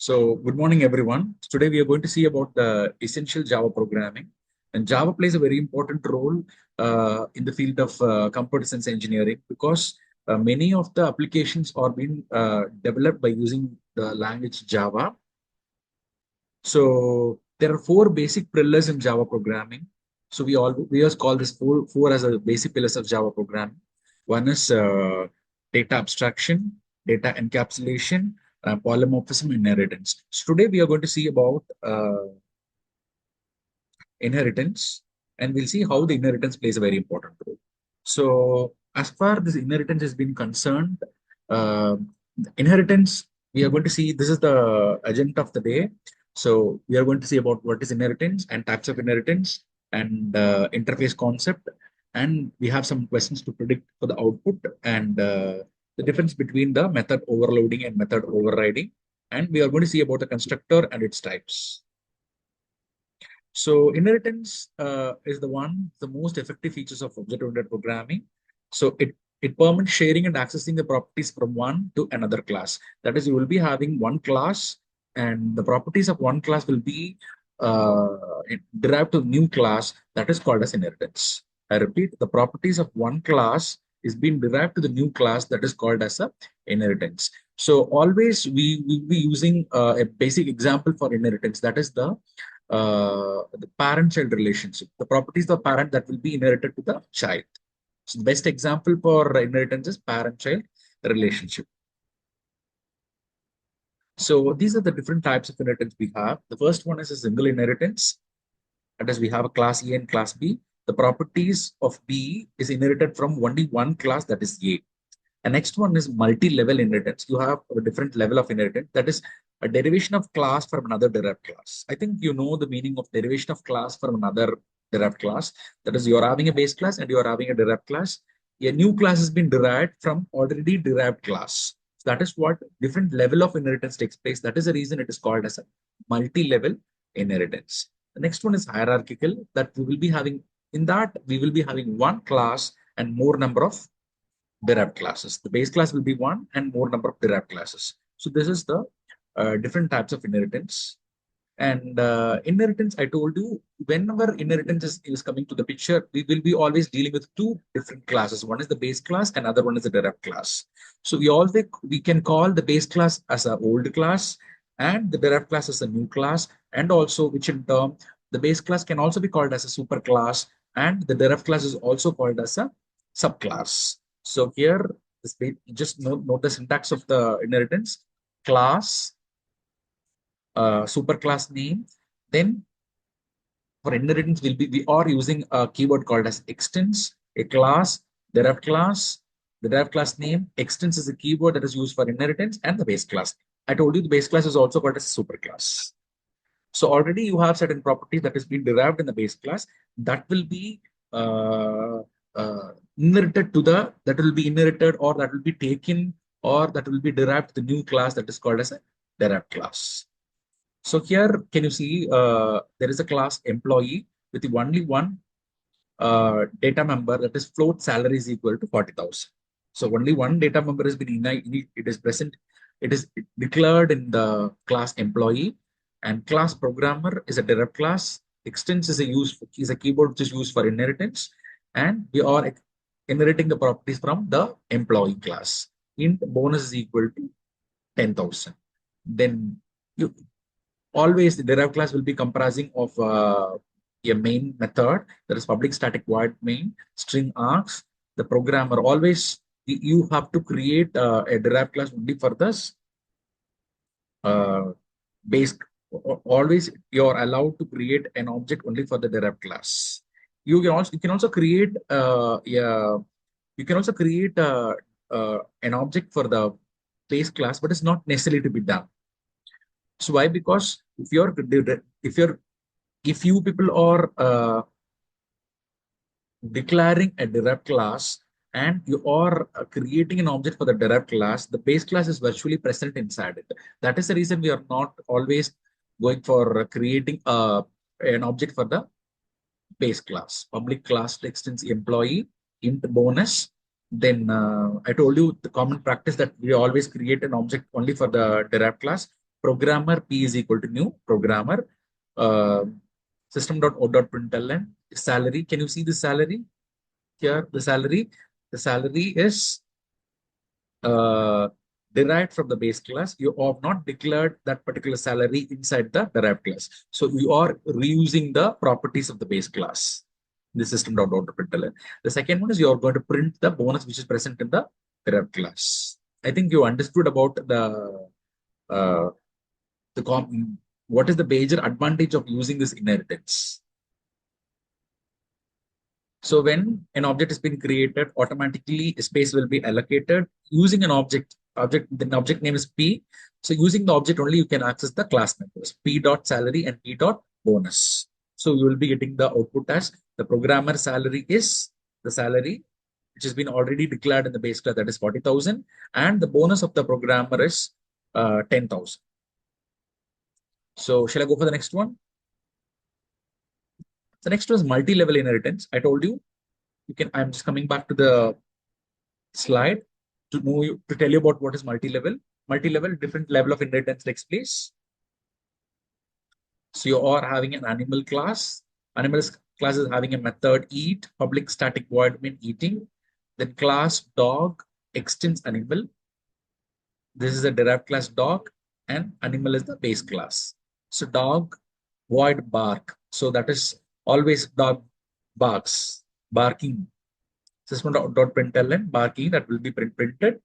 Good morning, everyone. Today, we are going to see about the essential Java programming. And Java plays a very important role in the field of computer science engineering because many of the applications are being developed by using the language Java. So, there are four basic pillars in Java programming. So, we always call this four as a basic pillars of Java programming. One is data abstraction, data encapsulation, polymorphism, inheritance. So today we are going to see about inheritance, and we'll see how the inheritance plays a very important role. So as far as this inheritance has been concerned, uh, inheritance, we are going to see, this is the agenda of the day. So we are going to see about what is inheritance and types of inheritance and interface concept. And we have some questions to predict for the output and the difference between the method overloading and method overriding. And we are going to see about the constructor and its types. So inheritance is the most effective features of object-oriented programming. So it permits sharing and accessing the properties from one to another class. That is, you will be having one class, and the properties of one class will be uh, derived to a new class that is called as inheritance. I repeat, the properties of one class is being derived to the new class that is called as a inheritance. So always we will be using a basic example for inheritance. That is the parent-child relationship, the properties of parent that will be inherited to the child. So the best example for inheritance is parent-child relationship. So these are the different types of inheritance we have. The first one is a single inheritance. That is, we have a class A and class B. The properties of B is inherited from only one class, that is A. The next one is multi-level inheritance. You have a different level of inheritance. That is a derivation of class from another derived class. I think you know the meaning of derivation of class from another derived class. That is, you're having a base class and you're having a derived class. A new class has been derived from already derived class. That is what different level of inheritance takes place. That is the reason it is called as a multi-level inheritance. The next one is hierarchical. That we will be having in that we will be having one class and more number of derived classes. The base class will be one and more number of derived classes. So this is the different types of inheritance. And inheritance, I told you, whenever inheritance is coming to the picture, we will be always dealing with two different classes. One is the base class, and other one is the derived class. So we can call the base class as an old class, and the derived class as a new class, and also which in turn the base class can also be called as a super class, and the derived class is also called as a subclass. So here, just note the syntax of the inheritance: class, superclass name. Then for inheritance, we are using a keyword called as extends, a class, derived class, the derived class name. Extends is a keyword that is used for inheritance, and the base class. I told you the base class is also called as superclass. So already you have certain properties that has been derived in the base class that will be uh, inherited to that will be inherited, or that will be taken, or that will be derived to the new class that is called as a derived class. So here, can you see there is a class employee with only one data member, that is float salary is equal to 40,000. So only one data member has been it is present, it is declared in the class employee, and class programmer is a derived class. Extends is a keyword which is used for inheritance, and we are inheriting the properties from the employee class. Int bonus is equal to 10,000. Then you always the derived class will be comprising of a main method, that is public static void main, string args. The programmer always, you have to create a derived class only for this uh, base. Always you are allowed to create an object only for the derived class. You can also create yeah, you can also create an object for the base class, but it's not necessarily to be done. So why? Because if you people are declaring a derived class and you are creating an object for the derived class, the base class is virtually present inside it. That is the reason we are not always going for creating an object for the base class. Public class extends employee, int bonus. Then I told you the common practice that we always create an object only for the derived class. programmer P is equal to new programmer system.out.println salary. Can you see the salary here? The salary is uh, derived from the base class. You have not declared that particular salary inside the derived class. So you are reusing the properties of the base class, the system.out.println. The second one is you are going to print the bonus which is present in the derived class. I think you understood about uh, what is the major advantage of using this inheritance. So when an object has been created, automatically space will be allocated using an object. The object name is P. So using the object only, you can access the class members P dot salary and P dot bonus. So you will be getting the output as the programmer salary is the salary which has been already declared in the base class, that is 40,000, and the bonus of the programmer is 10,000. So shall I go for the next one? The next was multi-level inheritance. I told you, I'm just coming back to the slide to tell you about what is multi-level. Multi-level, different level of inheritance takes place. So you are having an animal class. Animal class is having a method eat, public static void main eating. Then class dog extends animal. This is a derived class dog, and animal is the base class. So dog void bark. So that is always dog barks, barking. System.println barking, that will be printed.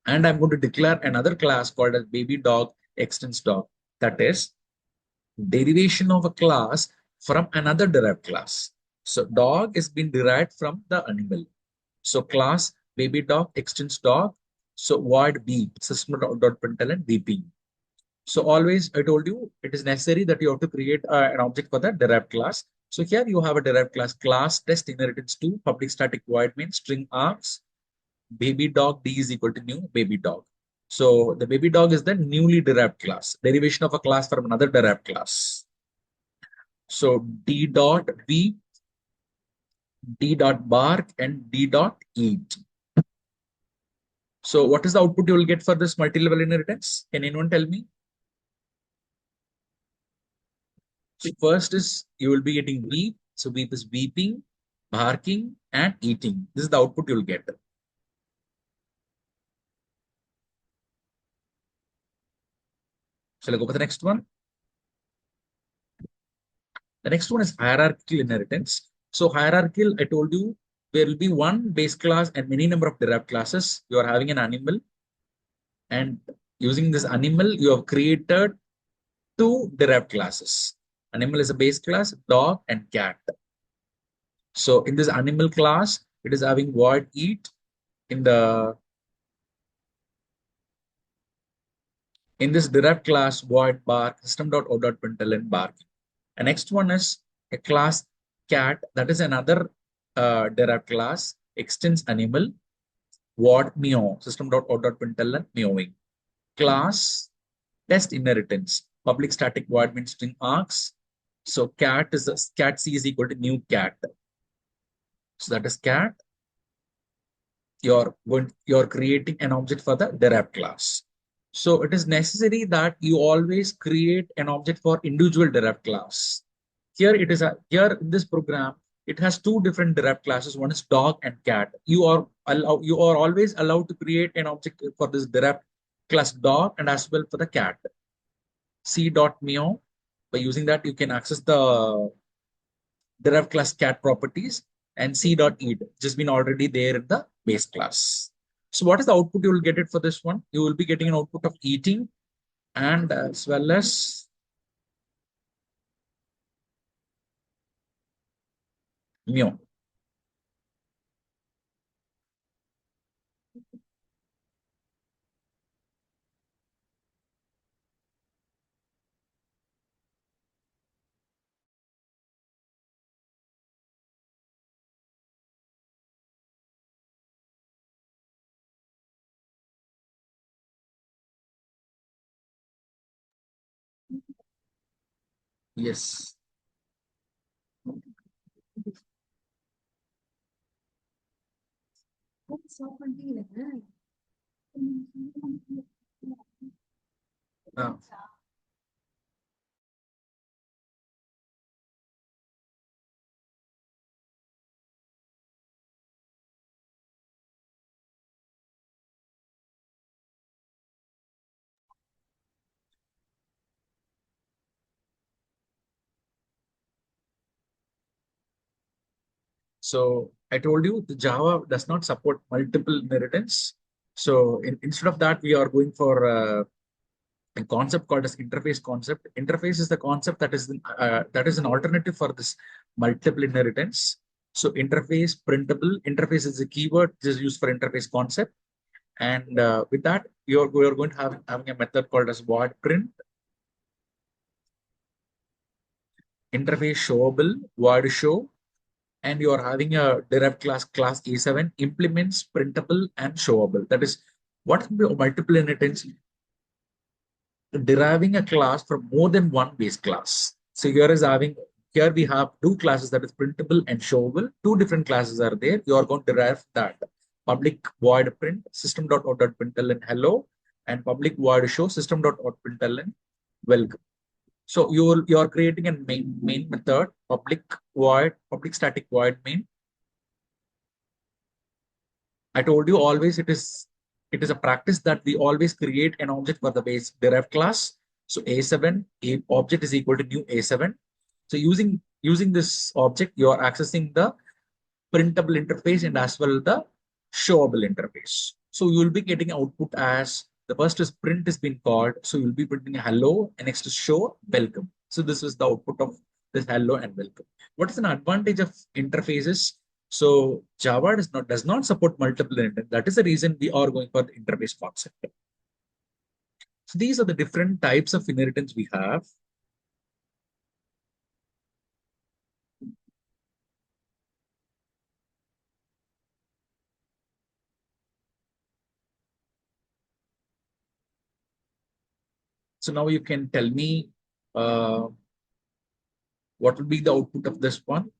And I'm going to declare another class called as baby dog extends dog. That is derivation of a class from another derived class. So dog is being derived from the animal. So class baby dog extends dog. So void beep, system.println beeping. So always I told you it is necessary that you have to create an object for the derived class. So here you have a derived class test inheritance to public static void main string args baby dog D is equal to new baby dog. So the baby dog is the newly derived class, derivation of a class from another derived class. So D dot B, D dot bark, and D dot eat. So what is the output you will get for this multi-level inheritance? Can anyone tell me? So first is you will be getting beep. So beep is beeping, barking, and eating. This is the output you will get. Shall I go for the next one? The next one is hierarchical inheritance. So hierarchical, I told you, there will be one base class and many number of derived classes. You are having an animal, and using this animal, you have created two derived classes. Animal is a base class, dog and cat. So in this animal class, it is having void eat in this derived class void bark system.out.println bark. And next one is a class cat, that is another derived class extends animal void meow system.out.println meowing. Class test inheritance public static void main string args. So cat is cat c is equal to new cat. So that is cat. You're creating an object for the derived class. So it is necessary that you always create an object for individual derived class. Here it is here in this program, it has two different derived classes. One is dog and cat. You are always allowed to create an object for this derived class dog and as well for the cat. C.meow. By using that, you can access the derived class cat properties, and c.eat just been already there in the base class. So what is the output you will get it for this one? You will be getting an output of eating and as well as meow. Yes. Uh, so I told you the Java does not support multiple inheritance. So instead of that, we are going for a concept called as interface concept. Interface is the concept that is an alternative for this multiple inheritance. So interface printable. Interface is a keyword just used for interface concept. And with that, we are going to have having a method called as void print, interface showable, void show, and you are having a derived class A7 implements printable and showable. That is what multiple inheritance deriving a class from more than one base class. So here we have two classes that is printable and showable. Two different classes are there. You are going to derive that public void print system.out.println hello and public void show system.out.println welcome. So you are creating a main method public static void main. I told you always it is a practice that we always create an object for the base derived class. So A7 a object is equal to new A7. So using this object, you are accessing the printable interface and as well the showable interface. So you will be getting output as the first is print is being called. So you'll be printing hello and next is show welcome. So this is the output of this hello and welcome. What is an advantage of interfaces? So Java does not support multiple intent. That is the reason we are going for the interface concept. So these are the different types of inheritance we have. So now you can tell me uh, what will be the output of this one.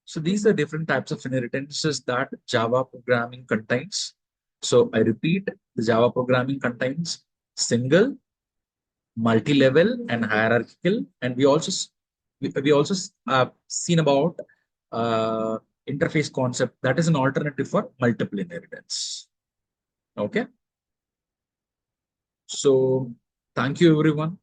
So these are different types of inheritances that Java programming contains. So I repeat, the Java programming contains single, multi-level, and hierarchical. And we also seen about uh, interface concept that is an alternative for multiple inheritance. Okay. So thank you everyone.